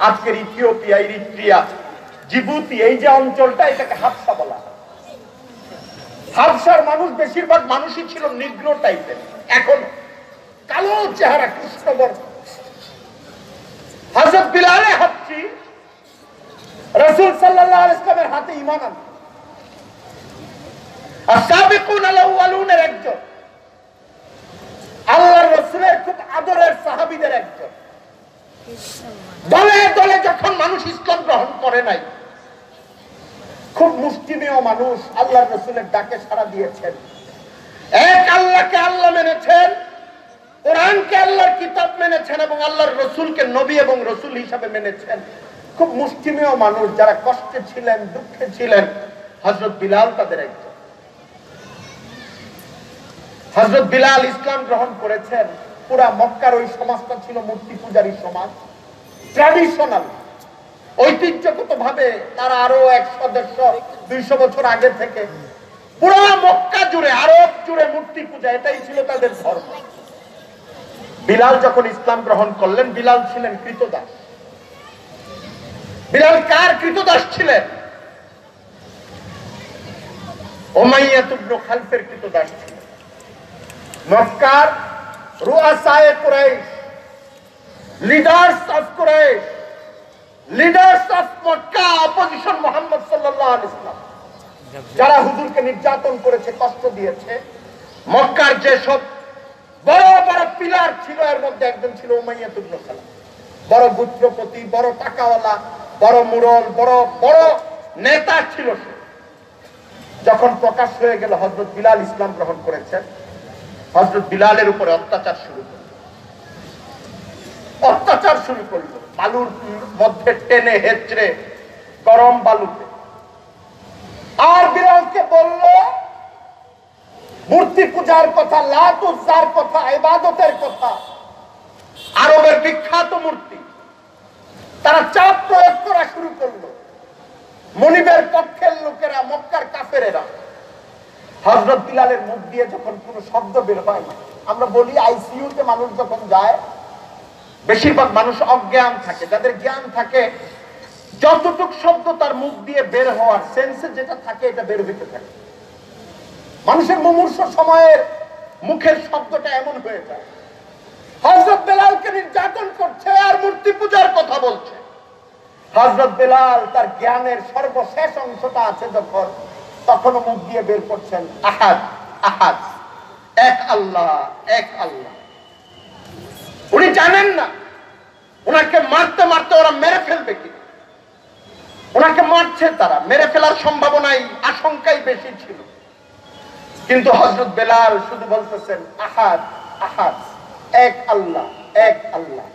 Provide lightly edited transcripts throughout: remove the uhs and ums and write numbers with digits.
আজকের ইথিওপিয়া, ইরিট্রিয়া, জিবুতি, এই যে অঞ্চলটা, এটাকে হাবশা বলা হয়। হাবশার মানুষ বেশিরভাগ মানুষই ছিল নিগ্রো টাইপের, এখন কালো চেহারা, কৃষ্ণবর্ণ। হযরত বিলাল হাবশী রাসূল সাল্লাল্লাহু আলাইহি ওয়াসাল্লামের হাতে ঈমান আনলেন। আস-সাবিকুন আল-আউয়ালুনের একজন, আল্লাহর রাসূলের খুব আদরের সাহাবীদের একজন। দলে দলে যখন মানুষ ইসলাম গ্রহণ করে নাই, খুব মুষ্টিমেয় মানুষ আল্লাহর রাসূলের ডাকে সাড়া দিয়েছেন। এক আল্লাহকে আল্লাহ মেনেছেন, কোরআনকে আল্লাহর কিতাব মেনেছেন এবং আল্লাহর রাসূলকে নবী এবং রাসূল হিসাবে মেনেছেন। খুব মুষ্টিমেয় মানুষ, যারা কষ্টে ছিলেন, দুঃখে ছিলেন। হযরত বিলাল তাদের একজন। হযরত বিলাল ইসলাম গ্রহণ করেছেন। পুরা মক্কার ওই সমাজটা ছিল মূর্তি পূজারী সমাজ। ট্র্যাডিশনাল, ঐতিহ্যগত ভাবে তারা আরো 100-200 বছর আগে থেকে পুরা মক্কা জুড়ে, আরব জুড়ে মূর্তি পূজা, এটাই ছিল তাদের ধর্ম। বিলাল যখন ইসলাম গ্রহণ করলেন, বিলাল ছিলেন কৃতদাস। বিলাল কার কৃতদাস ছিলেন? উমাইয়া ইবনে খালফের কৃতদাস ছিলেন। মক্কার রুআসায়ে Quraysh, leaders of Quraysh, leaders of Mecca, opposition Muhammad সাল্লাল্লাহু আলাইহি ওয়াসাল্লাম, যারা হুজুরকে নির্যাতন করেছে, কষ্ট দিয়েছে, মক্কার যে সব বড় বড় পিলার ছিল, এর মধ্যে একজন ছিল উমাইয়া ইবনে খালফ। বড় গোত্রপতি, বড় টাকাওয়ালা, বড় মুরল, বড় বড় নেতা ছিল সে। যখন প্রকাশ হয়ে গেল হযরত বিলাল ইসলাম গ্রহণ করেছেন, হযরত বিলালের উপরে অত্যাচার শুরু করলো। বালুর মধ্যে টেনে হেঁচড়ে, গরম বালুতে। আর বিলালকে বলল মূর্তি পূজার কথা, লাত উজ্জার কথা, ইবাদতের কথা, আরবের বিখ্যাত মূর্তি। তারা চাপ প্রয়োগ করা শুরু করলো। মনিবের পক্ষের লোকেরা, মক্কার কাফেরেরা। হযরত বিলালের মুখ দিয়ে যখন কোনো শব্দ বের হয় না, আমরা বলি আইসিইউতে মানুষ যখন যায়, বেশিরভাগ মানুষ অজ্ঞান থাকে। যাদের জ্ঞান থাকে, যতটুক শব্দ তার মুখ দিয়ে বের হওয়ার সেন্সে যেটা থাকে, এটা বের হইতে থাকে। মানুষের মুমূর্ষ সময়ের মুখের শব্দটা এমন হয়ে যায়। হযরত বিলালকে নির্যাতন করছে আর মূর্তি পূজার কথা বলছে। হযরত বিলাল তার জ্ঞানের সর্বশেষ অংশটা আছে যখন, তখনও মুখ দিয়ে বের করছেন আহাদ আহাদ, এক আল্লাহ, এক আল্লাহ। উনি জানেন না ওনাকে মারতে মারতে ওরা মেরে ফেলবে কি। ওনাকে মারছে তারা, মেরে ফেলার সম্ভাবনাই, আশঙ্কাই বেশি ছিল। কিন্তু হযরত বিলাল শুধু বলতেছেন আহাদ আহাদ, এক আল্লাহ, এক আল্লাহ।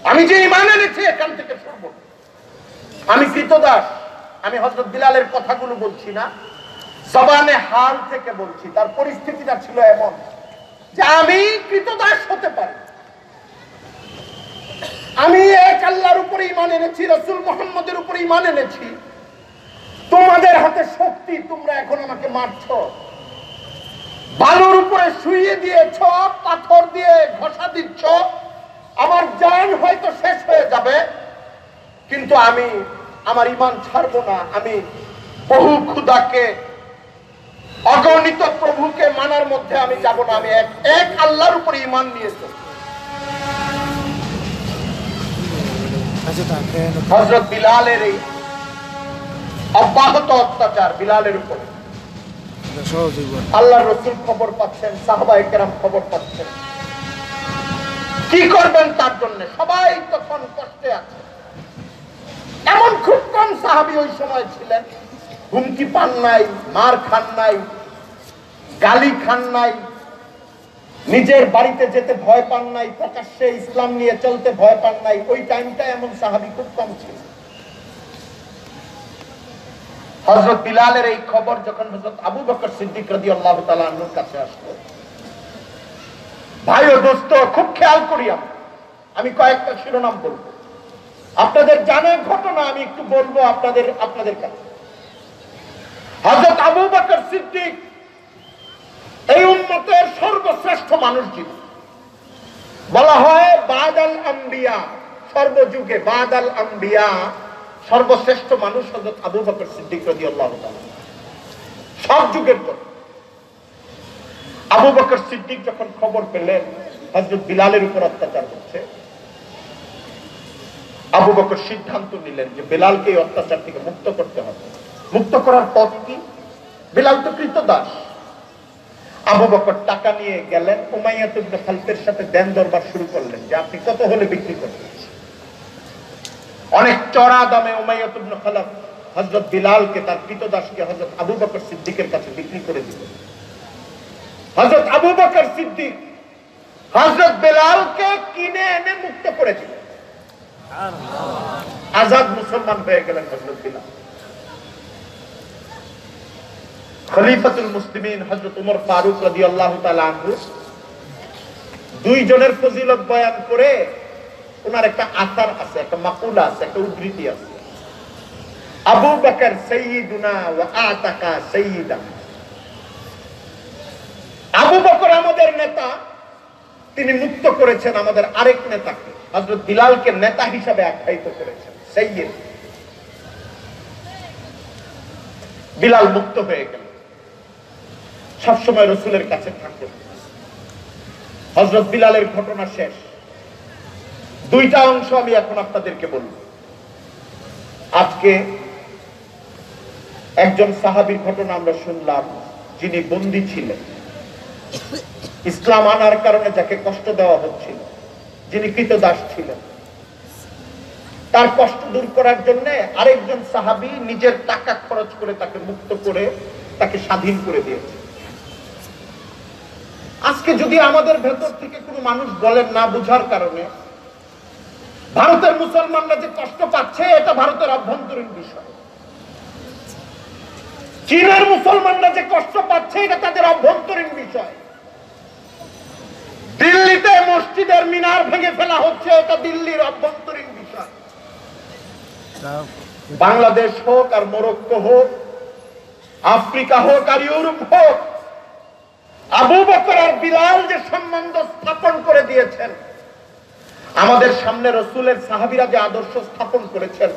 আমি যে ঈমান এনেছি এখান থেকে শুনব। আমি কৃতদাস। আমি হযরত বিলালের কথাগুলো বলছি না, জবানে হাল থেকে বলছি। তার পরিস্থিতিটা ছিল এমন যে আমি কৃতদাস হতে পারি। আমি এক আল্লাহর উপরে ঈমান এনেছি, রাসূল মুহাম্মদের উপরে ঈমান এনেছি। তোমাদের হাতে শক্তি, তোমরা এখন আমাকে মারছো, বালুর উপরে শুইয়ে দিয়েছ, পাথর দিয়ে ঘষা দিচ্ছ, আমার জান হয়তো শেষ হয়ে যাবে, কিন্তু আমি আমার ঈমান ছাড়বো না। আমি বহু খোদাকে, অগণিত প্রভুকে মানার মধ্যে আমি যাব না। আমি এক আল্লাহর উপরে ঈমান নিয়েছি। হযরত বিলালের এই অব্যাহত অত্যাচার বিলালের উপরে আল্লাহর রাসূল খবর পাচ্ছেন, সাহাবায়ে কেরাম খবর পাচ্ছেন। কি করবেন তার জন্য? সবাই তখন কষ্টে আছে। এমন খুব কম সাহাবী ওই সময় ছিলেন হুমকি পান নাই, মার খান নাই, গালি খান নাই, নিজের বাড়িতে যেতে ভয় পান নাই, প্রকাশ্যে ইসলাম নিয়ে চলতে ভয় পান নাই। ওই টাইমটা এমন সাহাবী খুব কম ছিল। হযরত বিলালের এই খবর যখন হযরত আবু বকর সিদ্দিক রাদিয়াল্লাহু তাআলা আনহুর কাছে আসলো, ভাই ও দোস্ত, খুব খেয়াল করি আমি কয়েকটা শিরোনাম বলবো। আপনাদের জানা ঘটনা আমি একটু বলবো আপনাদের কাছে। হযরত আবু বকর সিদ্দিক এই উম্মতের সর্বশ্রেষ্ঠ মানুষ ছিল। বলা হয় বাদাল আম্বিয়া সর্বযুগে বাদাল আম্বিয়া সর্বশ্রেষ্ঠ মানুষ হযরত আবু বকর সিদ্দিক রাদিয়াল্লাহু তাআলা। সব যুগের পর আবু বকর সিদ্দিক যখন খবর পেলেন হযরত বিলালের উপর অত্যাচার হচ্ছে, আবু বকর সিদ্ধান্ত নিলেন যে বিলালকে এই অত্যাচার থেকে মুক্ত করতে হবে। মুক্ত করার পথ কি? বিলাল তো কৃতদাস। আবু বকর টাকা নিয়ে গেলেন, উমাইয়া ইবনে খালফের সাথে দেন দরবার শুরু করলেন যে আপনি কত হলে বিক্রি করবেন। অনেক চড়া দামে উমাইয়া ইবনে খালফ হযরত বিলালকে, তার কৃতদাসকে হযরত আবু বকর সিদ্দিকের কাছে বিক্রি করে দিলেন। হযরত আবু বকর সিদ্দিক হযরত বিলালকে কিনে এনে মুক্ত করে দিলেন। আজাদ মুসলমান হয়ে গেলেন হযরত বিলাল। খলিফাতুল মুসলিমিন হযরত ওমর ফারুক রাদিয়াল্লাহু তাআলা আনহু দুইজনের ফজিলত বয়ান করে ওনার একটা আসার আছে, একটা মাকুলা আছে, একটা উদ্ধৃতি আছে। আবু বকর সাইয়্যিদুনা ওয়া আতাকা সাইয়্যিদান। আবু বকর আমাদের নেতা, তিনি মুক্ত করেছেন আমাদের আরেক নেতাকে, হযরত বিলালকে নেতা হিসাবে আখ্যায়িত করেছেন সাইয়্যিদ। বিলাল মুক্ত হয়ে গেল, সবসময় রাসূলের কাছে থাকতেন। হযরত বিলালের ঘটনা শেষ। দুইটা অংশ আমি এখন আপনাদেরকে বলব। আজকে একজন সাহাবীর ঘটনা আমরা শুনলাম, যিনি বন্দী ছিলেন, ইসলাম আনার কারণে যাকে কষ্ট দেওয়া হচ্ছিল, যিনি কৃতদাস ছিলেন। তার কষ্ট দূর করার জন্য আরেকজন সাহাবী নিজের টাকা খরচ করে তাকে মুক্ত করে তাকে স্বাধীন করে দিয়েছে। আজকে যদি আমাদের ভেতর থেকে কোনো মানুষ বলেন না বুঝার কারণে ভারতের মুসলমানরা যে কষ্ট পাচ্ছে, এটা ভারতের অভ্যন্তরীণ বিষয়। চীনের মুসলমানরা যে কষ্ট পাচ্ছে, এটা তাদের অভ্যন্তরীণ বিষয়। দিল্লিতে মসজিদের মিনার ভেঙে ফেলা হচ্ছে, এটা দিল্লির অভ্যন্তরীণ বিষয়। বাংলাদেশ হোক আর মরক্কো হোক, আফ্রিকা হোক আর ইউরোপ হোক, আবু বকর আর বিলাল যে সম্বন্ধ স্থাপন করে দিয়েছেন, আমাদের সামনে রাসূলের সাহাবীরা যে আদর্শ স্থাপন করেছেন,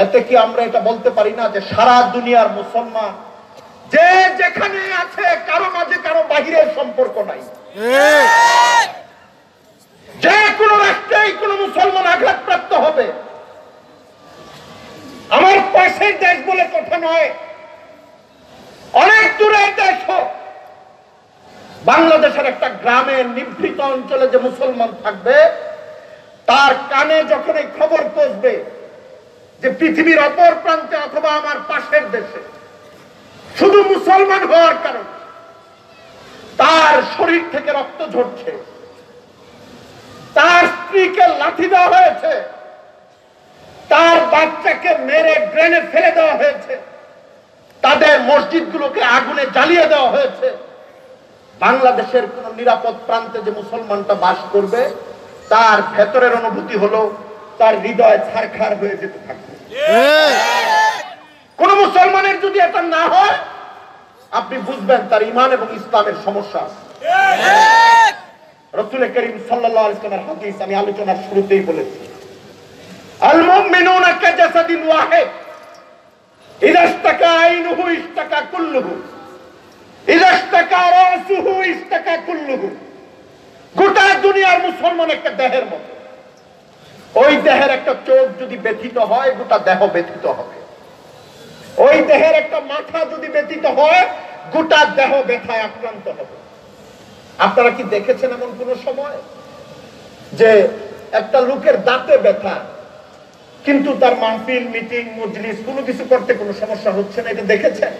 এতে কি আমরা এটা বলতে পারি না যে সারা দুনিয়ার মুসলমান যে যেখানে আছে কারো মাঝে কারো বাহিরের সম্পর্ক নাই? যে কোনো রাষ্ট্রেই কোনো মুসলমান আঘাতপ্রাপ্ত হবে, আমার পাশের দেশ বলে কথা নয়, অনেক দূরের দেশ হোক, বাংলাদেশের একটা গ্রামে নিভৃত অঞ্চলে যে মুসলমান থাকবে, তার কানে যখন এই খবর পৌঁছবে যে পৃথিবীর অপর প্রান্তে অথবা আমার পাশের দেশে শুধু মুসলমান হওয়ার কারণে তার শরীর থেকে রক্ত ঝরছে, তার স্ত্রীকে লাথি দেওয়া হয়েছে, তার বাচ্চাকে মেরে ড্রেনে ফেলে দেওয়া হয়েছে, তাদের মসজিদগুলোকে আগুনে জ্বালিয়ে দেওয়া হয়েছে, বাংলাদেশের কোন নিরাপদ প্রান্তে যে মুসলমানটা বাস করবে, তার ভেতরের অনুভূতি হলো তার হৃদয় ছারখার হয়ে যেতে থাকবে। কোন মুসলমানের যদি এটা না হয়, আপনি বুঝবেন তার ঈমান এবং ইসলামের সমস্যা আছে। রাসূল করিম সাল্লাল্লাহু আলাইহি ওয়াসাল্লামের হাদিস আমি আলোচনার শুরুতেই বলেছি, আল মুমিনুনা কাজাসাদিন ওয়াহিদ ইযা ইশতাকা আইনুহু ইশতাকা কুল্লুহু ইযা ইশতাকা রাসুহু ইশতাকা কুল্লুহু। গোটা দুনিয়ার মুসলমান একটা দেহের মতো। ওই দেহের একটা চোখ যদি ব্যথিত হয়, গোটা দেহ ব্যথিত হবে। ওই দেহের একটা মাথা যদি ব্যথিত হয়, গোটা দেহ ব্যথায় আক্রান্ত হবে। আপনারা কি দেখেছেন এমন কোন সময় যে একটা লোকের দাঁতে ব্যথা, কিন্তু তার মাহফিল, মিটিং, মজলিস কোনো কিছু করতে কোনো সমস্যা হচ্ছে না? এটা দেখেছেন?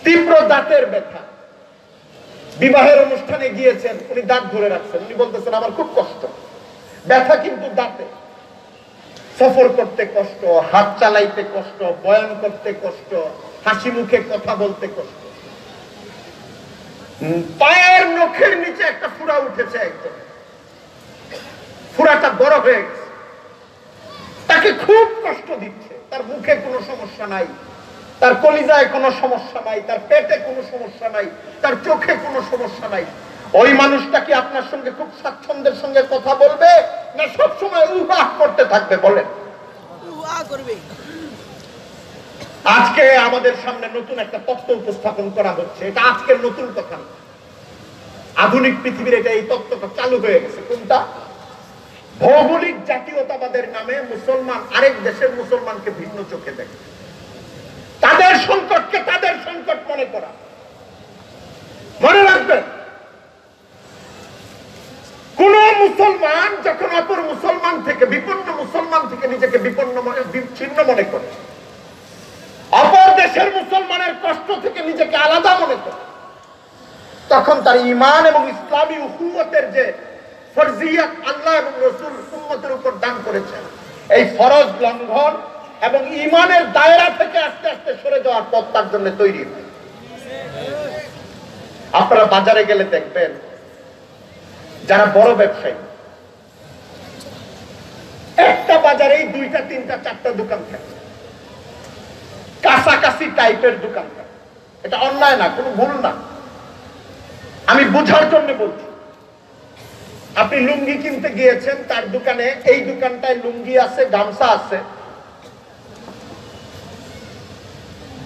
তীব্র দাঁতের ব্যথা, বিবাহের অনুষ্ঠানে গিয়েছেন, উনি দাঁত ধরে রাখছেন, উনি বলতেছেন আমার খুব কষ্ট, ব্যথা কিন্তু দাঁতে। সফর করতে কষ্ট, হাত চালাইতে কষ্ট, বয়ান করতে কষ্ট, হাসি মুখে কথা বলতে কষ্ট। পায়ের নখের নিচে একটা ফুরা উঠেছে, একদম ফুরাটা বড় হয়ে গেছে, তাকে খুব কষ্ট দিচ্ছে। তার মুখে কোনো সমস্যা নাই, তার কলিজায় কোনো সমস্যা নাই, তার পেটে কোনো সমস্যা নাই, তার চোখে কোনো সমস্যা নাই। ওই মানুষটা কি আপনার সঙ্গে খুব স্বাচ্ছন্দ্যের সঙ্গে কথা বলবে, না সবসময় উহাহ করতে থাকবে? বলেন। আজকে আমাদের সামনে নতুন একটা তত্ত্ব উপস্থাপন করা হচ্ছে। এটা আজকের নতুন কথা না, আধুনিক পৃথিবীর এটা এই তত্ত্বটা চালু হয়ে গেছে। কোনটা? ভৌগোলিক জাতীয়তাবাদের নামে মুসলমান আরেক দেশের মুসলমানকে ভিন্ন চোখে দেখে, তাদের সংকটকে তাদের সংকট মনে করা। মনে রাখবেন, কোন মুসলমান যখন অপর মুসলমান থেকে, বিপন্ন মুসলমান থেকে নিজেকে বিচ্ছিন্ন মনে করে, অপর দেশের মুসলমানের কষ্ট থেকে নিজেকে আলাদা মনে করে, তখন তার ঈমান এবং ইসলামী উখুওয়াতের যে ফরজিয়াত আল্লাহ এবং রাসূল উম্মতের উপর দান করেছেন, এই ফরজ লঙ্ঘন এবং ঈমানের দায়রা থেকে আস্তে আস্তে সরে যাওয়ার পথ তার জন্য তৈরি হয়। আপনারা বাজারে গেলে দেখবেন, যারা বড় ব্যবসায়ী, একটা বাজারেই 2টা 3টা 4টা দোকান থাকে, কাছাকাছি টাইপের দোকান থাকে। এটা অন্যায় না, কোনো ভুল না, আমি বোঝার জন্য বলছি। আপনি লুঙ্গি কিনতে গিয়েছেন, তার দোকানে এই দোকানটায় লুঙ্গি আছে, গামছা আছে,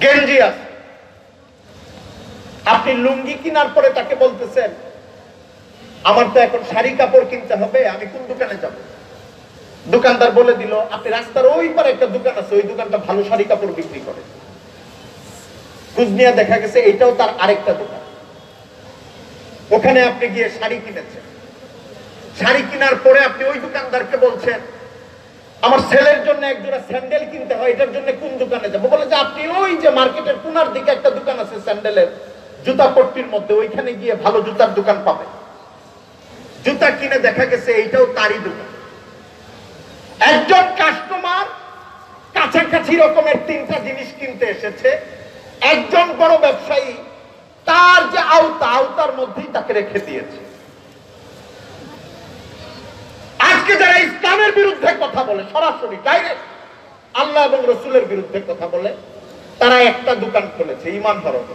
গেঞ্জি আছে। আপনি লুঙ্গি কেনার পরে তাকে বলতেছেন, আমার তো এখন শাড়ি কাপড় কিনতে হবে, আমি কোন দোকানে যাব? দোকানদার বলে দিল, আপনি রাস্তার ওই পারে একটা দোকান আছে, ওই দোকানটা ভালো শাড়ি কাপড় বিক্রি করে। খোঁজ নিয়ে দেখা গেছে এইটাও তার আরেকটা দোকান। ওখানে আপনি গিয়ে শাড়ি কিনেছেন। শাড়ি কেনার পরে আপনি ওই দোকানদারকে বলছেন, আমার ছেলের জন্য এক জোড়া স্যান্ডেল কিনতে হয়, এটার জন্য কোন দোকানে যাবো? বলে যে আপনি ওই যে মার্কেটের কোনার দিকে একটা দোকান আছে স্যান্ডেলের, জুতা পট্টির মধ্যে, ওইখানে গিয়ে ভালো জুতার দোকান পাবে। জুতা কিনে দেখা গেছে এইটাও তারই দোকান। একজন কাস্টমার কাছাকাছি রকমের 3টা জিনিস কিনতে এসেছে, একজন বড় ব্যবসায়ী তার যে আওতার মধ্যেই তাকে রেখে দিয়েছে। আজকে যারা ইসলামের বিরুদ্ধে কথা বলে, সরাসরি ডাইরেক্ট আল্লাহ এবং রসুলের বিরুদ্ধে কথা বলে, তারা একটা দোকান খুলেছে, ঈমান হরণ।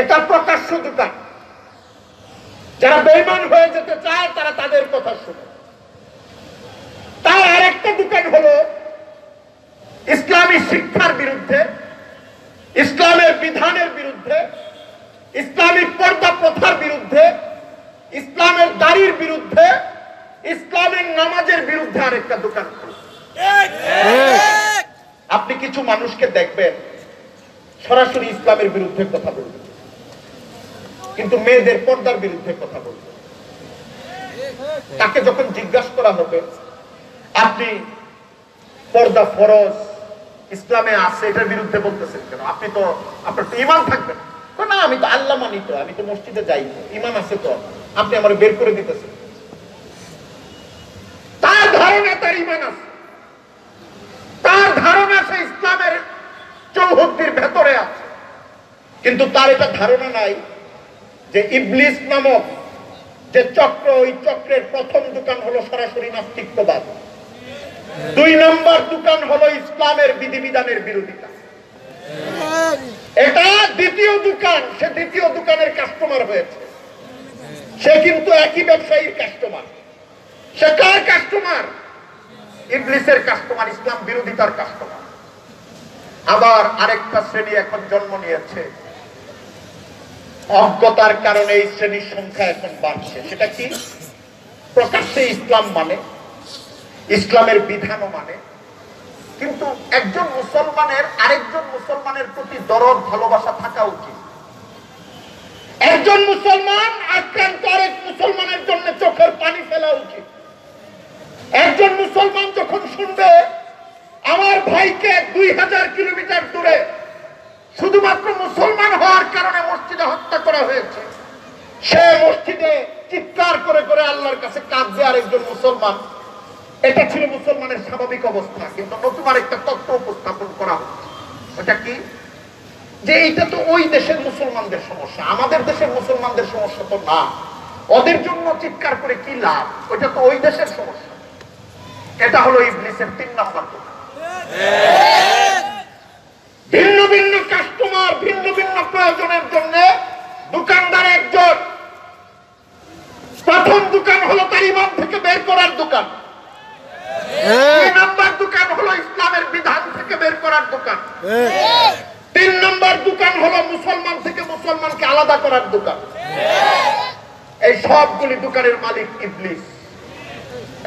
এটা প্রকাশ্য দোকান। যারা বেঈমান হয়ে যেতে চায় তারা তাদের কথা শুনে। তার আরেকটা দোকান হলো ইসলামী শিক্ষার বিরুদ্ধে, ইসলামের বিধানের বিরুদ্ধে, ইসলামিক পর্দা প্রথার বিরুদ্ধে, ইসলামের দাড়ির বিরুদ্ধে, ইসলামের নামাজের বিরুদ্ধে আরেকটা দোকান খুলে। আপনি কিছু মানুষকে দেখবেন সরাসরি ইসলামের বিরুদ্ধে কথা বলবেন, কিন্তু মেয়েদের পর্দার বিরুদ্ধে কথা বলবেন। তাকে যখন জিজ্ঞাসা করা হবে, আপনি পর্দা ফরজ ইসলামে আছে, এটার বিরুদ্ধে বলতেছেন কেন? আপনি তো, আপনার তো ঈমান থাকবে না। আমি তো আল্লাহ মানি, তো আমি তো মসজিদে যাই, ঈমান আছে তো, আপনি আমার বের করে দিতেছেন। তার ধারণা তার ঈমান আছে, তার ধারণা সে ইসলামের চৌহদ্দির ভেতরে আছে, কিন্তু তার এটা ধারণা নাই যে ইবলিস নামক যে চক্র, ওই চক্রের প্রথম দোকান হলো সরাসরি নাস্তিকবাদ, 2 নম্বর দোকান হলো ইসলামের বিধিবিধানের বিরোধিতা। এটা দ্বিতীয় দোকান, সে দ্বিতীয় দোকানের কাস্টমার হয়েছে। সে কিন্তু একই ব্যবসায়ীর কাস্টমার। সে কার কাস্টমার? ইবলিসের কাস্টমার, ইসলাম বিরোধিতার কাস্টমার। আবার আরেকটা শ্রেণী এখন জন্ম নিয়েছে, অজ্ঞতার কারণে এই শ্রেণীর সংখ্যা এখন বাড়ছে। সেটা কি? প্রকাশ্যে ইসলাম মানে, ইসলামের বিধানও মানে, কিন্তু একজন মুসলমানের আরেকজন মুসলমানের প্রতি দরদ ভালোবাসা থাকা উচিত। একজন মুসলমান আক্রান্ত আরেক মুসলমানের জন্য চোখের পানি ফেলা উচিত। একজন মুসলমান যখন শুনবে আমার ভাইকে 2000 কিলোমিটার দূরে শুধুমাত্র মুসলমান হওয়ার কারণে মসজিদে হত্যা করা হয়েছে, সে মসজিদে চিৎকার করে করে আল্লাহর কাছে কাঁদবে আরেকজন মুসলমান, এটা ছিল মুসলমানের স্বাভাবিক অবস্থা। কিন্তু নতুন আরেকটা তথ্য উপস্থাপন করা হচ্ছে। ওটা কি? যে এটা তো ওই দেশের মুসলমানদের সমস্যা, আমাদের দেশের মুসলমানদের সমস্যা তো না, ওদের জন্য চিৎকার করে কি লাভ, ওইটা তো ওই দেশের সমস্যা। এটা হলো ইবলিসের 3 নম্বর দোকান। ভিন্ন ভিন্ন কাস্টমার, ভিন্ন ভিন্ন প্রয়োজনের জন্য দোকানদার একজন, প্রথম দোকান হলো তার ইমান থেকে বের করার দোকান। 2 নম্বর দোকান হলো ইসলামের বিধান থেকে বের করার দোকান। 3 নম্বর দোকান হলো মুসলমান থেকে মুসলমানকে আলাদা করার দোকান। এই সবগুলি দোকানের মালিক ইবলিস।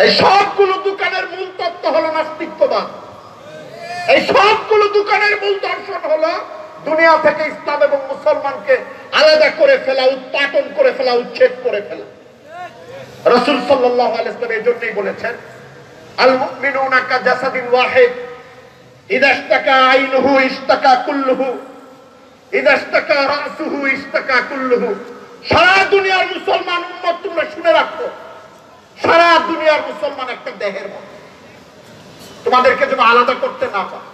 এই সবগুলো দোকানের মূল তত্ত্ব হলো নাস্তিক্যবাদ। এই সবগুলো দোকানের মূল দর্শন হলো দুনিয়া থেকে ইসলাম এবং মুসলমানকে আলাদা করে ফেলা, উৎপাটন করে ফেলা, উচ্ছেদ করে ফেলা। রাসূল সাল্লাল্লাহু আলাইহি ওয়াসাল্লাম এই জন্যই বলেছেন, আল মুমিনুনা কা জাসাদিন ওয়াহিদ ইযা ইশতাকা আইনুহু ইশতাকা কুল্লুহু ইযা ইশতাকা রাসুহু ইশতাকা কুল্লুহু। সারা দুনিয়ার মুসলমান উম্মত তোমরা শুনে রাখো, সারা দুনিয়ার মুসলমান একটা দেহের মতো। তোমাদেরকে যেন আলাদা করতে না পারে।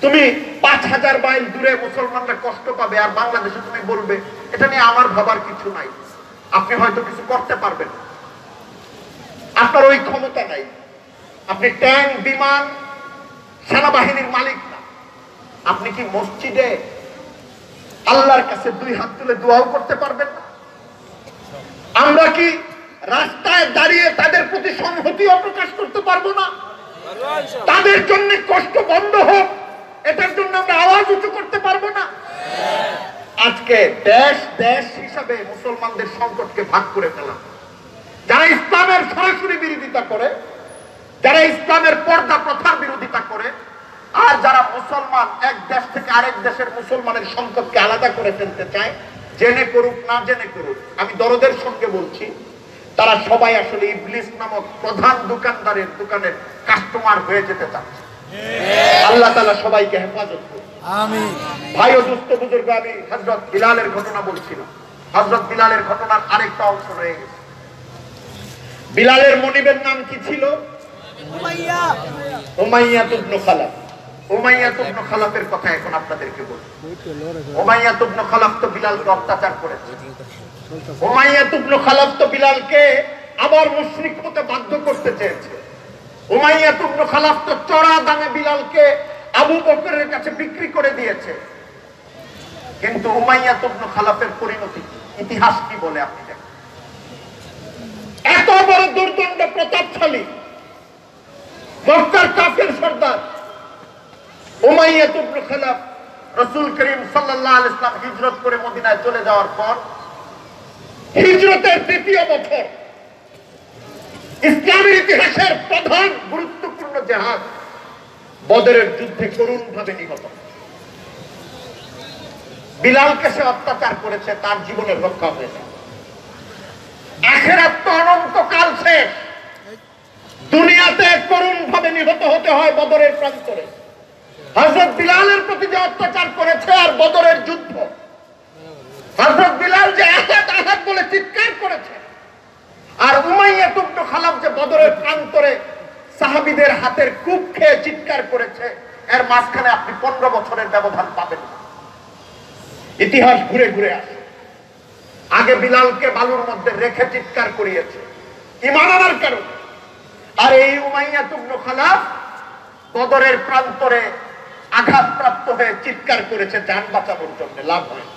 তুমি 5000 মাইল দূরে মুসলমানরা কষ্ট পাবে, আর বাংলাদেশে তুমি বলবে এটা নিয়ে আমার ভাবার কিছু নাই। আপনি হয়তো কিছু করতে পারবেন, আপনার ওই ক্ষমতা নাই। আপনি ট্যাঙ্ক, বিমান, সেনাবাহিনীর মালিক না। আপনি কি মসজিদে আল্লাহর কাছে 2 হাত তুলে দোয়াও করতে পারবেন না? আমরা কি রাস্তায় দাঁড়িয়ে তাদের প্রতি সংহতিও প্রকাশ করতে পারবো না? তাদের জন্য কষ্ট বন্ধ হোক, এটার জন্য আমরা আওয়াজ উঁচু করতে পারবো না? আজকে দেশ দেশ হিসাবে মুসলমানদের সংকটকে ভাগ করে ফেলা, যারা ইসলামের সরাসরি বিরোধিতা করে, যারা ইসলামের পর্দা প্রথার বিরোধিতা করে, আর যারা মুসলমান এক দেশ থেকে আরেক দেশের মুসলমানের সংকটকে আলাদা করে ফেলতে চায়, জেনে করুক না জেনে করুক, আমি দরদের সঙ্গে বলছি, তারা সবাই আসলে ইবলিস নামক প্রধান দোকানদারের দোকানের কাস্টমার হয়ে যেতে চাচ্ছে। আল্লাহ তাআলা সবাইকে হেফাজত করুন। আমিন। ভাই ও দুস্থ বুজুর্গ, আমি হযরত বিলালের ঘটনা বলছিলাম। হযরত বিলালের ঘটনার আরেকটা অংশ রয়ে গেছে। বিলালের মনিবের নাম কি ছিল? উমাইয়া। উমাইয়া ইবনে খালাফ। উমাইয়া ইবনে খালাফের কথা এখন আপনাদেরকে বলি। উমাইয়া ইবনে খালাফ তো বিলালকে অত্যাচার করেছে। উমাইয়া ইবনে খালাফ তো বিলালকে আবার মুশরিক হতে বাধ্য করতে চেয়েছে। উমাইয়া ইবনে খালাফ তো চড়া দামে বিলালকে আবু বকরের কাছে বিক্রি করে দিয়েছে। কিন্তু উমাইয়া ইবনে খালাফের পরিণতি ইতিহাস কি বলে আপনি দেখেন। এত বড় দুর্দণ্ড প্রতাপশালী মক্কার কাফের সর্দার উমাইয়া ইবনে খালাফ রাসূল করিম সাল্লাল্লাহু আলাইহি ওয়াসাল্লাম হিজরত করে মদিনায় চলে যাওয়ার পর হিজরতের 2য় বছর ইসলামের ইতিহাসের প্রধান গুরুত্বপূর্ণ জিহাদ বদরের যুদ্ধে করুণভাবে নিহত। বিলালকে সে অত্যাচার করেছে, তার জীবনের রক্ষা হয়েছে। আখিরাত তো অনন্তকাল শেষ, দুনিয়াতে করুণভাবে নিহত হতে হয় বদরের প্রান্তরে। হযরত বিলালের প্রতি যে অত্যাচার করেছে আর বদরের যুদ্ধ, হযরত বিলাল যে আহাদ আহাদ বলে চিৎকার করেছে, আর উমাইয়া ইবনে খালাফ যে বদরের প্রান্তরে সাহাবীদের হাতের কূপ খেয়ে চিৎকার করেছে, এর মাঝখানে আপনি 15 বছরের ব্যবধান পাবেন না। ইতিহাস ঘুরে ঘুরে আসে। আগে বিলালকে বালুর মধ্যে রেখে চিৎকার করিয়েছে ঈমান আনার কারণে, আর এই উমাইয়া ইবনে খালাফ বদরের প্রান্তরে আঘাতপ্রাপ্ত হয়ে চিৎকার করেছে জান বাঁচানোর জন্য, লাভ হয়।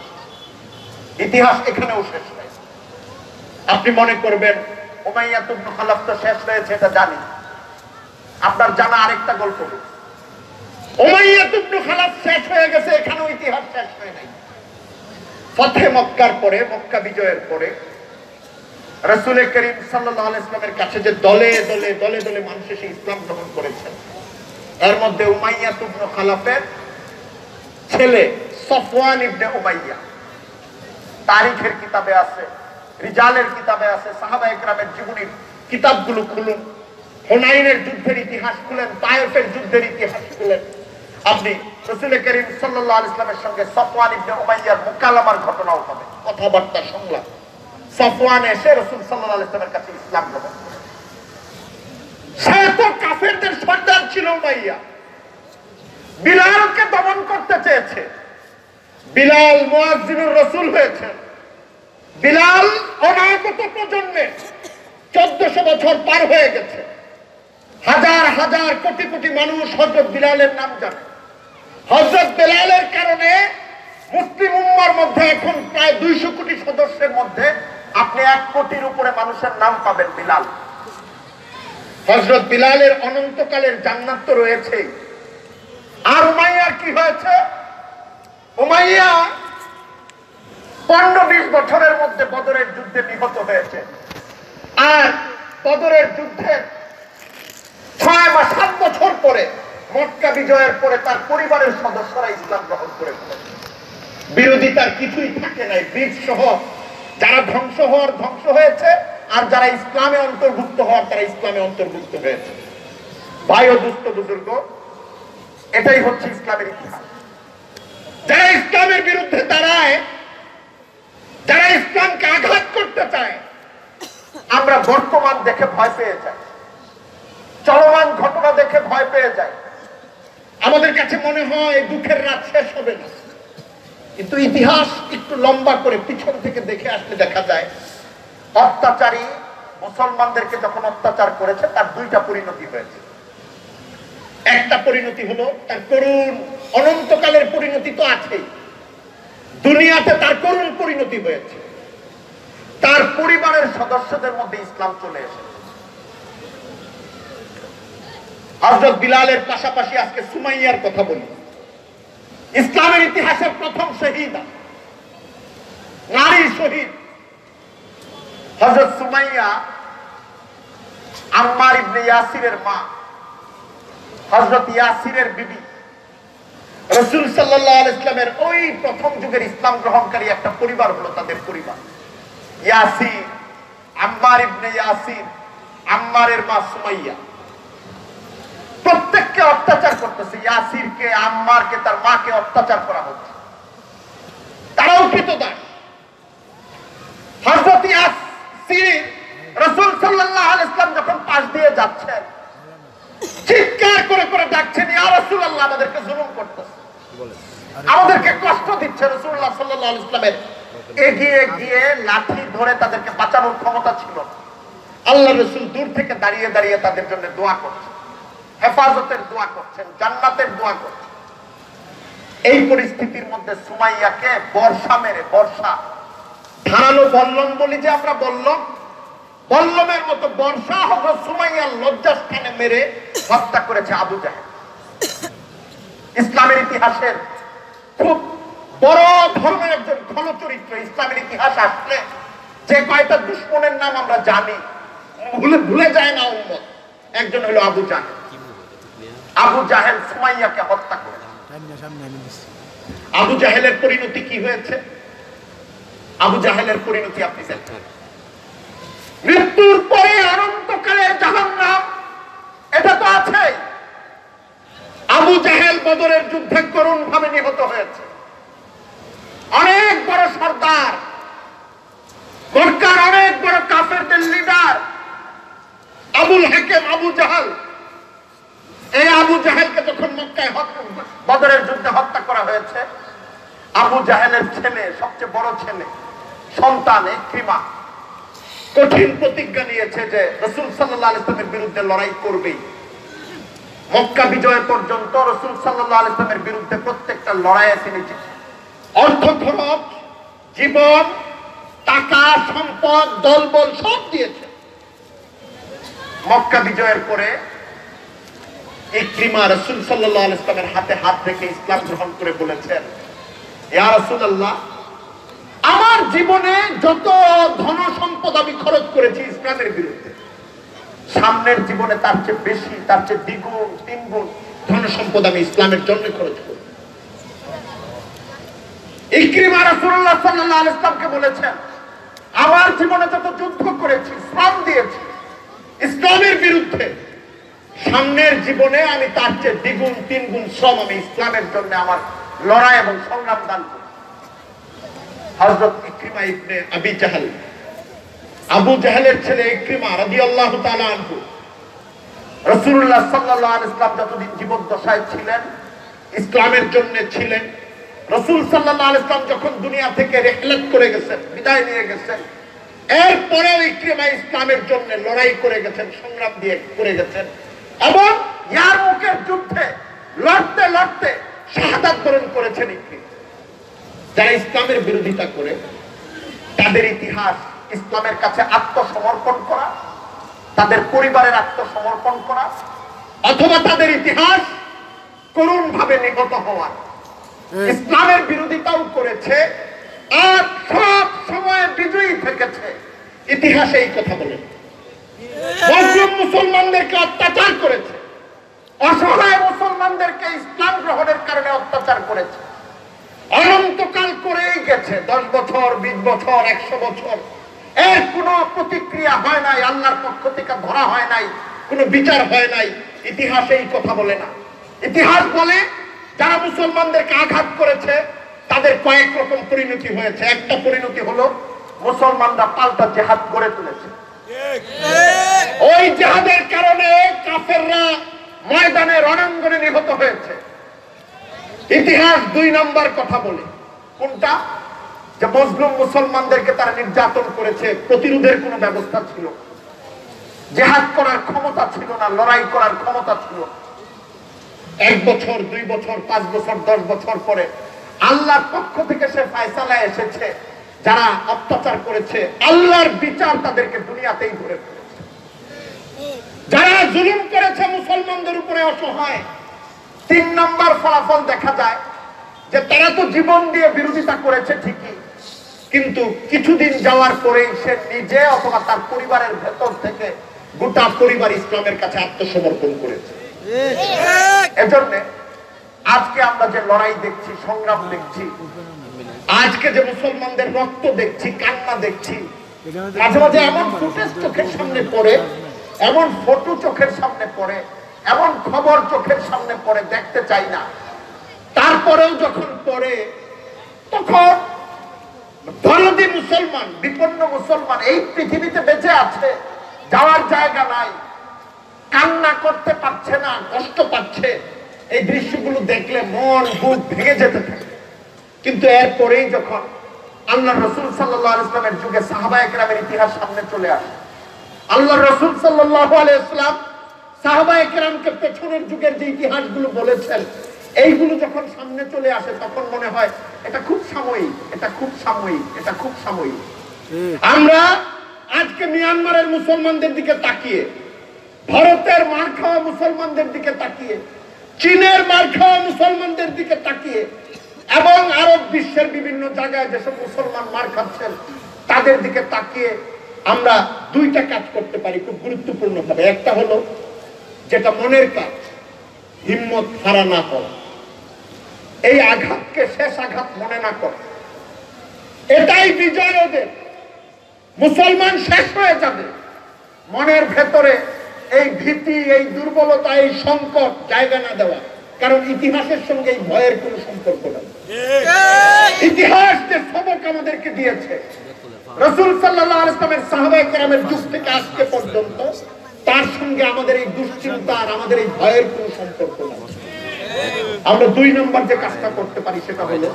ইতিহাস এখানেও শেষ হয়েছে। আপনি মনে করবেন উমাইয়া ইবনে খালাফ তো শেষ হয়েছে, এটা জানি। আপনার জানা আরেকটা গল্প, উমাইয়া ইবনে খালাফ শেষ হয়ে গেছে, এখানেও ইতিহাস শেষ হয় নাই। ফতহে মক্কার পরে, মক্কা বিজয়ের পরে রাসূল করিম সাল্লাল্লাহু আলাইহি ওয়াসাল্লামের কাছে যে দলে দলে দলে দলে মানুষ এসে ইসলাম গ্রহণ করেছেন, এর মধ্যে উমাইয়া ইবনে খালাফের ছেলে সফওয়ান ইবনে উমাইয়া, তারিখের কিতাবে আছে, রিজালের কিতাবে আছে, সাহাবায়ে কেরামের জীবনীর কিতাবগুলো খুলুন, হুনাইনের যুদ্ধের ইতিহাস খুলেন, তায়েফের যুদ্ধের ইতিহাস খুলেন, আপনি রাসূল করিম সাল্লাল্লাহু আলাইহি ওয়াসাল্লামের সঙ্গে সফওয়ান ইবনে উমাইয়ার মুকালামার ঘটনাও পাবেন, কথাবার্তা সংলাপ। সফওয়ান এসে রাসূল সাল্লাল্লাহু আলাইহি ওয়াসাল্লামের কাছে ইসলাম গ্রহণ করে। সে তো কাফেরদের সর্দার ছিল উমাইয়া, বিলালকে দমন করতে চেয়েছে। বিলাল মুয়াজ্জিনুর রাসূল হয়েছেন। বিলাল অনাগত প্রজন্মে 1400 বছর পার হয়ে গেছে। হাজার হাজার কোটি কোটি মানুষ হযরত বিলালের নাম জানে। হযরত বিলালের কারণে মুসলিম উম্মার মধ্যে এখন প্রায় 200 কোটি সদস্যের মধ্যে আপনি 1 কোটির উপরে মানুষের নাম পাবেন বিলাল। হযরত বিলালের অনন্তকালের জান্নাত তো রয়েছে। আর উমাইয়ার কি হয়েছে? উমাইয়া 15-20 বছরের মধ্যে বদরের যুদ্ধে নিহত হয়েছে। আর বদরের যুদ্ধে 6 বা 7 বছর পরে মক্কা বিজয়ের পরে তার পরিবারের সদস্যরা ইসলাম গ্রহণ করে ফেলেছে। বিরোধিতার কিছুই থাকে নাই। বীজ সহ যারা ধ্বংস হওয়ার ধ্বংস হয়েছে, আর যারা ইসলামে অন্তর্ভুক্ত হওয়ার তারা ইসলামে অন্তর্ভুক্ত হয়েছে। ভাই ও দুস্থ বুজুর্গ, এটাই হচ্ছে ইসলামের ইতিহাস। যারা ইসলামের বিরুদ্ধে দাঁড়ায়, যারা ইসলামকে আঘাত করতে চায়, আমরা বর্তমান দেখে ভয় পেয়ে যাই, চলমান ঘটনা দেখে ভয় পেয়ে যাই। আমাদের কাছে মনে হয় দুঃখের রাত শেষ হবে না, কিন্তু ইতিহাস একটু লম্বা করে পিছন থেকে দেখে আসলে দেখা যায় অত্যাচারী মুসলমানদেরকে যখন অত্যাচার করেছে তার 2টা পরিণতি হয়েছে। একটা পরিণতি হলো তার করুণ অনন্তকালের পরিণতি তো আছেই, দুনিয়াতে তার করুণ পরিণতি হয়েছে। তার পরিবারের সদস্যদের মধ্যে ইসলাম চলে এসেছে। হযরত বিলালের পাশাপাশি আজকে সুমাইয়ার কথা বলি। ইসলামের ইতিহাসের প্রথম শহীদা, নারী শহীদ হযরত সুমাইয়া আম্মার ইবনে ইয়াসিরের মা, হযরত ইয়াসিরের বিবি। রাসূল সাল্লাল্লাহু আলাইহি ওয়াসাল্লামের ওই প্রথম যুগের ইসলাম গ্রহণকারী একটা পরিবার হলো তাদের পরিবার। ইয়াসির, আম্মার ইবনে ইয়াসির, আম্মারের মা সুমাইয়া প্রত্যেককে অত্যাচার করতেছে। ইয়াসিরকে, আম্মারকে, তার মাকে অত্যাচার করা হচ্ছে। তারাও কৃতদাস। হযরত ইয়াসির রাসূল সাল্লাল্লাহু আলাইহি ওয়াসাল্লাম যখন পাশ দিয়ে যাচ্ছেন, চিৎকার করে করে ডাকছেন, ইয়া রাসূলুল্লাহ, আমাদেরকে জুলুম করতেছে, আমাদেরকে কষ্ট দিচ্ছে। রাসূলুল্লাহ সাল্লাল্লাহু আলাইহি ওয়াসাল্লামের এগিয়ে গিয়ে লাঠি ধরে তাদেরকে বাঁচানোর ক্ষমতা ছিল না। আল্লাহ রাসূল দূর থেকে দাঁড়িয়ে দাঁড়িয়ে তাদের জন্য দোয়া করছেন, হেফাজতের দোয়া করছেন, জান্নাতের দোয়া করছেন। এই পরিস্থিতির মধ্যে সুমাইয়াকে বর্ষা মেরে, বর্ষা ধারালো বল্লম বলি যে আমরা, বল্লমের মতো বর্ষা হযরত সুমাইয়ার লজ্জাস্থানে মেরে হত্যা করেছে আবু জাহেল। ইসলামের ইতিহাসের খুব বড় ধরনের একজন ঘন চরিত্র। ইসলামের ইতিহাস আসলে যে কয়টা দুশমনের নাম আমরা জানি, ভুলে যায় না উম্মত, একজন হলো আবু জাহেল। আবু জাহেল সুমাইয়াকে হত্যা করে। আবু জাহেলের পরিণতি কি হয়েছে? আবু জাহেলের পরিণতি আপনি দেখেন, মৃত্যুর পরে অনন্তকালের জাহান্নাম, এটা তো আছে। আবু জাহেল বদরের যুদ্ধে করুণ ভাবে নিহত হয়েছে। অনেক বড় সর্দার, মক্কার অনেক বড় কাফেরদের লিডার আবুল হাকিম আবু জাহেল, এই আবু জাহেলকে যখন মক্কায় বদরের যুদ্ধে হত্যা করা হয়েছে, আবু জাহেলের ছেলে, সবচেয়ে বড় ছেলে সন্তান ইকরিমা কঠিন প্রতিজ্ঞা নিয়েছে যে রাসূল সাল্লাল্লাহু আলাইহি ওয়াসাল্লামের বিরুদ্ধে লড়াই করবেই। মক্কা বিজয় পর্যন্ত রাসূল সাল্লাল্লাহু আলাইহি ওয়াসাল্লামের বিরুদ্ধে প্রত্যেকটা লড়াইয়ে তিনি অর্থ খরচ, জীবন, টাকা, সম্পদ, দলবল সব দিয়েছে। মক্কা বিজয়ের পরে ইকরিমা রাসূল সাল্লাল্লাহু আলাইহি ওয়াসাল্লামের হাতে হাত রেখে ইসলাম গ্রহণ করে বলেছেন, ইয়া রাসূলুল্লাহ, আমার জীবনে যত ধন সম্পদ আমি খরচ করেছি ইসলামের বিরুদ্ধে, সামনের জীবনে তার চেয়ে বেশি, তার চেয়ে দ্বিগুণ, 3 গুণ ধন সম্পদ আমি ইসলামের জন্য খরচ করি। ইকরিমা রাসূলুল্লাহ সাল্লাল্লাহু আলাইহি ওয়াসাল্লামকে বলেছেন, আমার জীবনে যত যুদ্ধ করেছি, শ্রম দিয়েছি ইসলামের বিরুদ্ধে, সামনের জীবনে আমি তার চেয়ে দ্বিগুণ 3 গুণ শ্রম আমি ইসলামের জন্য আমার লড়াই এবং সংগ্রাম দান করি। হযরত ইকরিমা ইবনে আবি জাহল, আবু জাহেলের ছেলে ইকরিমা রাদিয়াল্লাহু তাআলা আনহু, রাসূলুল্লাহ সাল্লাল্লাহু আলাইহি ওয়াসাল্লাম যতদিন জীবদ্দশায় ছিলেন ইসলামের জন্য ছিলেন। রাসূল সাল্লাল্লাহু আলাইহি ওয়াসাল্লাম যখন দুনিয়া থেকে রিহলাত করে গেছেন, বিদায় নিয়ে গেছেন, এরপরেও ইকরিমা ইসলামের জন্য লড়াই করে গেছেন, সংগ্রাম দিয়ে করে গেছেন এবং ইয়ারমুকের যুদ্ধে লড়তে লড়তে শাহাদাত বরণ করেছেন ইকরিমা। যারা ইসলামের বিরোধিতা করে তাদের ইতিহাস ইসলামের কাছে আত্মসমর্পণ করা, তাদের পরিবারের আত্মসমর্পণ করা, অথবা তাদের ইতিহাস করুণ ভাবে নিহত হওয়া। ইসলামের বিরোধিতাও করেছে আর সব সময় বিজয়ী থেকেছে। ইতিহাসে এই কথা বলে মুসলিম মুসলমানদেরকে অত্যাচার করেছে, অসহায় মুসলমানদেরকে ইসলাম গ্রহণের কারণে অত্যাচার করেছে, অনন্তকাল করেই গেছে। 10 বছর, 20 বছর, 100 বছর, এর কোনো প্রতিক্রিয়া হয় নাই, আল্লাহর পক্ষ থেকে ধরা হয় নাই, কোনো বিচার হয় নাই। ইতিহাসে এই কথা বলে না। ইতিহাস বলে যারা মুসলমানদেরকে আঘাত করেছে তাদের কয়েক রকম পরিণতি হয়েছে। একটা পরিণতি হলো মুসলমানরা পাল্টা জিহাদ গড়ে তুলেছে। ওই জিহাদের কারণে কাফেররা ময়দানে রণাঙ্গনে নিহত হয়েছে। ইতিহাস 2 নম্বর কথা বলে, কোনটা? যে মজলুম মুসলমানদেরকে তারা নির্যাতন করেছে, প্রতিরোধের কোনো ব্যবস্থা ছিল, জিহাদ করার ক্ষমতা ছিল না, লড়াই করার ক্ষমতা ছিল। 1 বছর, 2 বছর, 5 বছর, 10 বছর পরে আল্লাহর পক্ষ থেকে সে ফয়সালা এসেছে। যারা অত্যাচার করেছে আল্লাহর বিচার তাদেরকে দুনিয়াতেই ধরে ফেলেছে। যারা জুলুম করেছে মুসলমানদের উপরে অসহায়, 3 নম্বর ফলাফল দেখা যায় যে তারা তো জীবন দিয়ে বিরোধিতা করেছে ঠিকই, কিন্তু কিছুদিন যাওয়ার পরেই সে নিজে অথবা তার পরিবারের ভেতর থেকে গোটা পরিবার ইসলামের কাছে আত্মসমর্পণ করেছে। এজন্য আজকে আমরা যে লড়াই দেখছি, সংগ্রাম দেখছি, আজকে যে মুসলমানদের রক্ত দেখছি, কান্না দেখছি, মাঝে মাঝে এমন ফুটেজ চোখের সামনে পড়ে, এমন ফটো চোখের সামনে পড়ে, এমন খবর চোখের সামনে পড়ে, দেখতে চাই না। তারপরেও যখন পড়ে তখন দরদি মুসলমান, বিপন্ন মুসলমান এই পৃথিবীতে বেঁচে আছে, যাওয়ার জায়গা নাই, কান্না করতে পারছে না, কষ্ট পাচ্ছে। এই দৃশ্যগুলো দেখলে মন বুক ভেঙে যেতে থাকে। কিন্তু এরপরেই যখন আল্লাহ রসুল সাল্লাল্লাহু আলাইহি ওয়াসাল্লামের যুগে সাহাবায়ে কেরামের ইতিহাস সামনে চলে আসে, আল্লাহ রসুল সাল্লাল্লাহু আলাইহি ওয়াসাল্লাম সাহাবায়ে কেরামকে পেছনের যুগের যে ইতিহাসগুলো বলেছেন, এইগুলো যখন সামনে চলে আসে তখন মনে হয় এটা খুব সাময়িক, এটা খুব সাময়িক, এটা খুব সাময়িক। আমরা আজকে মিয়ানমারের মুসলমানদের দিকে তাকিয়ে, ভারতের মার খাওয়া মুসলমানদের দিকে তাকিয়ে, চীনের মার খাওয়া মুসলমানদের দিকে তাকিয়ে, এবং আরব বিশ্বের বিভিন্ন জায়গায় যেসব মুসলমান মার খাচ্ছেন তাদের দিকে তাকিয়ে আমরা 2টা কাজ করতে পারি খুব গুরুত্বপূর্ণ ভাবে। একটা হলো যেটা মনের কাজ, হিম্মত হারা না করা, এই আঘাতকে শেষ আঘাত মনে না করা। এটাই বিজয় ওদের। মুসলমান শেষ হয়ে যাবে, মনের ভেতরে এই ভীতি, এই দুর্বলতা, এই সংকট জায়গা না দেওয়া। কারণ ইতিহাসের সঙ্গে এই ভয়ের কোনো সম্পর্ক নেই। ইতিহাস যে সবক আমাদেরকে দিয়েছে, রাসূল সাল্লাল্লাহু আলাইহি ওয়াসাল্লামের সাহাবায়ে কেরামের যুগ থেকে আজকে পর্যন্ত, তার সঙ্গে আমাদের এই দুশ্চিন্তা আর আমাদের এই ভয়ের কোনো সম্পর্ক নেই। আমরা 2 নম্বর যে কাজটা করতে পারি সেটা হলো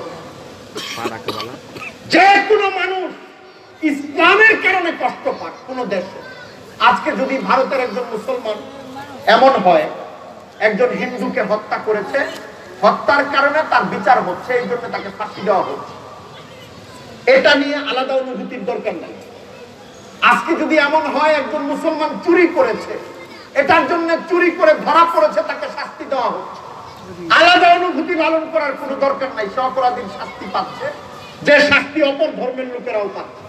যে কোনো মানুষ ইসলামের কারণে কষ্ট পাক কোন দেশে। আজকে যদি ভারতের একজন মুসলমান এমন হয় একজন হিন্দুকে হত্যা করেছে, হত্যার কারণে তার বিচার হচ্ছে, এই জন্য তাকে ফাঁসি দেওয়া হচ্ছে, এটা নিয়ে আলাদা অনুভূতির দরকার নাই। আজকে যদি এমন হয় একজন মুসলমান চুরি করেছে, এটার জন্য চুরি করে ধরা পড়েছে, তাকে শাস্তি দেওয়া হচ্ছে, আলাদা অনুভূতি লালন করার কোনো দরকার নাই। সে অপরাধীর শাস্তি পাচ্ছে, যে শাস্তি অপর ধর্মের লোকেরাও পাচ্ছে।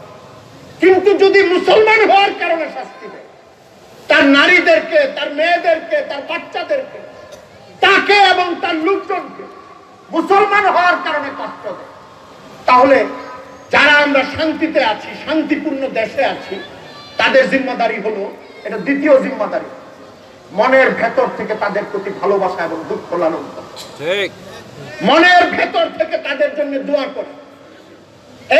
কিন্তু যদি মুসলমান হওয়ার কারণে শাস্তি দেয়, তার নারীদেরকে, তার মেয়েদেরকে, তার বাচ্চাদেরকে, তাকে এবং তার লোকজনকে মুসলমান হওয়ার কারণে কষ্ট দেয়, তাহলে যারা আমরা শান্তিতে আছি, শান্তিপূর্ণ দেশে আছি, তাদের জিম্মাদারি হলো, এটা দ্বিতীয় জিম্মাদারি, মনের ভেতর থেকে তাদের প্রতি ভালোবাসা এবং দুঃখ লালন করা, মনের ভেতর থেকে তাদের জন্য দোয়া করা।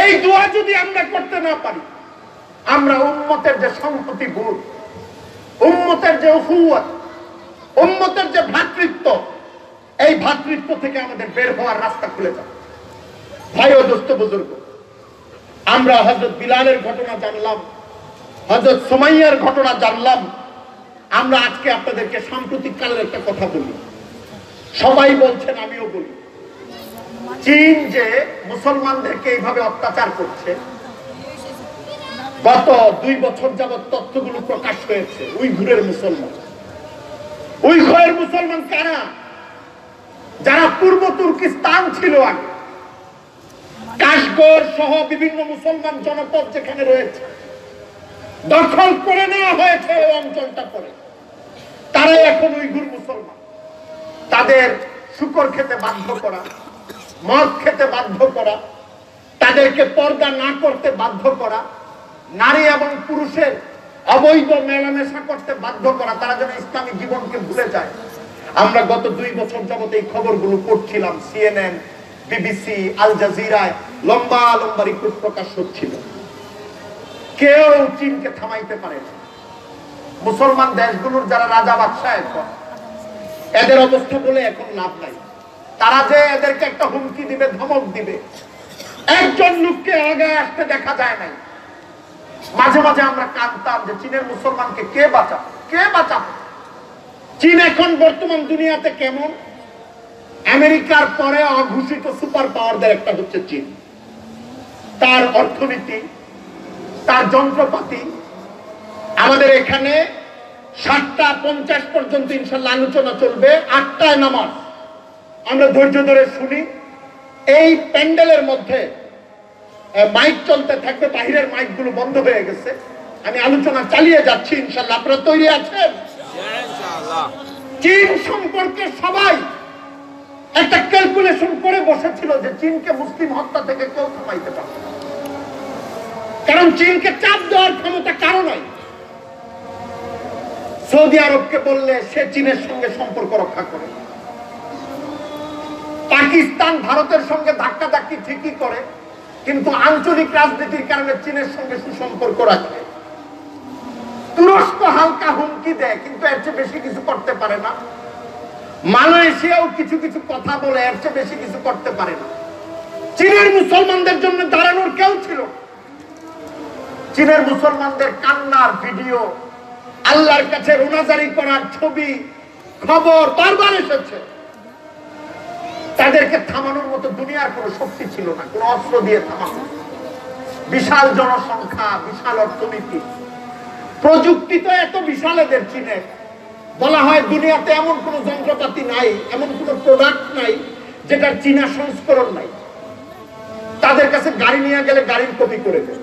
এই দোয়া যদি আমরা করতে না পারি, আমরা উম্মতের যে সংহতি বোধ, উম্মতের যে উখুওয়াত, উম্মতের যে ভ্রাতৃত্ব, এই ভ্রাতৃত্ব থেকে আমাদের বের হওয়ার রাস্তা খুলে যাবে। ভাই ও দোস্ত বুজুর্গ, আমরা হযরত বিলালের ঘটনা জানলাম, হযরত সুমাইয়ার ঘটনা জানলাম। আমরা আজকে আপনাদেরকে সাম্প্রতিক কালের একটা কথা বলি, সবাই বলছেন, আমিও বলি, চীন যে মুসলমানদেরকে এইভাবে অত্যাচার করছে, গত 2 বছর যাবৎ তথ্যগুলো প্রকাশ হয়েছে। উইঘুরের মুসলমান কারা? যারা পূর্ব তুর্কিস্তান ছিল আগে, কাশগড় সহ বিভিন্ন মুসলমান জনপদ যেখানে রয়েছে দখল করে নেওয়া হয়েছে এই অঞ্চলটা করে, তারাই এখন উইঘুর মুসলমান। তাদের শুকর খেতে বাধ্য করা, মদ খেতে বাধ্য করা, তাদেরকে পর্দা না করতে বাধ্য করা, নারী এবং পুরুষের অবৈধ মেলামেশা করতে বাধ্য করা, তারা যেন ইসলামী জীবনকে ভুলে যায়। আমরা গত 2 বছর যাবত এই খবরগুলো পড়ছিলাম। CNN, BBC, আল জাজিরায় লম্বা লম্বা রিপোর্ট প্রকাশ হচ্ছিল। কেউ চীনকে থামাইতে পারে না। মুসলমান দেশগুলোর যারা রাজা বাদশাহ, এখন এদের অবস্থা বলে এখন লাভ নাই। তারা যে এদেরকে একটা হুমকি দিবে, ধমক দিবে, একজন লোককে আগে আসতে দেখা যায় নাই। মাঝে মাঝে আমরা কাঁদতাম যে চীনের মুসলমানকে কে বাঁচাবে? চীন এখন বর্তমান দুনিয়াতে কেমন? আমেরিকার পরে অঘোষিত সুপার পাওয়ারদের একটা হচ্ছে চীন। তার অর্থনীতি, তার যন্ত্রপাতি। আমাদের এখানে 7:50 পর্যন্ত ইনশাল্লাহ আলোচনা চলবে, 8টায় নামাজ। আমরা ধৈর্য ধরে শুনি। এই প্যান্ডেলের মধ্যে মাইক চলতে থাকবে, বাহিরের মাইক গুলো বন্ধ হয়ে গেছে। আমি আলোচনা চালিয়ে যাচ্ছি ইনশাল্লাহ। আপনারা তৈরি আছেন? চীন সম্পর্কে সবাই একটা ক্যালকুলেশন করে বসেছিল যে চীনকে মুসলিম হত্যা থেকে কেউ থামাইতে পারবে না, কারণ চীনকে চাপ দেওয়ার ক্ষমতা কারো নাই। সৌদি আরবকে বললে সে চীনের সঙ্গে সম্পর্ক রক্ষা করে। পাকিস্তান ভারতের সঙ্গে ধাক্কাধাক্কি ঠিকই করে, কিন্তু আঞ্চলিক রাজনীতির কারণে চীনের সঙ্গে সুসম্পর্ক রাখে। তুরস্ক হালকা হুমকি দেয়, কিন্তু এর চেয়ে বেশি কিছু করতে পারে না। মালয়েশিয়াও কিছু কিছু কথা বলে, এর চেয়ে বেশি কিছু করতে পারে না। চীনের মুসলমানদের জন্য দাঁড়ানোর কেউ ছিল। চীনের মুসলমানদের কান্নার ভিডিও, আল্লাহর কাছে রোনাজারি করার ছবি, খবর বারবার এসেছে। তাদেরকে থামানোর মতো দুনিয়ার কোনো শক্তি ছিল না, কোনো অস্ত্র দিয়ে থামানো। বিশাল জনসংখ্যা, বিশাল অর্থনীতি, প্রযুক্তি তো এত বিশাল এদের চীনের। বলা হয় দুনিয়াতে এমন কোন যন্ত্রপাতি নাই, এমন কোন প্রোডাক্ট নাই যেটার চীনা সংস্করণ নাই। তাদের কাছে গাড়ি নিয়ে গেলে গাড়ির কপি করে দেয়,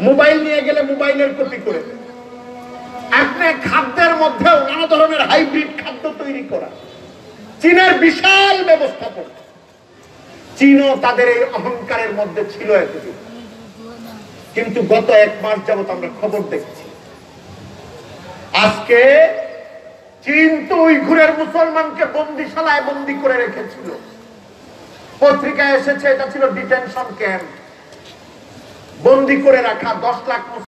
মোবাইল নিয়ে গেলে মোবাইলের কপি করে দেয়। আপনি খাদ্যের মধ্যেও নানা ধরনের হাইব্রিড খাদ্য তৈরি করা, চীনের বিশাল ব্যবস্থাপনা। চীনও তাদের এই অহংকারের মধ্যে ছিল এতদিন, কিন্তু গত 1 মাস যাবত আমরা খবর দেখছি। আজকে চীন তো উইঘুরের মুসলমানকে বন্দিশালায় বন্দি করে রেখেছিল। পত্রিকায় এসেছে এটা ছিল ডিটেনশন ক্যাম্প, বন্দি করে রাখা 10 লাখ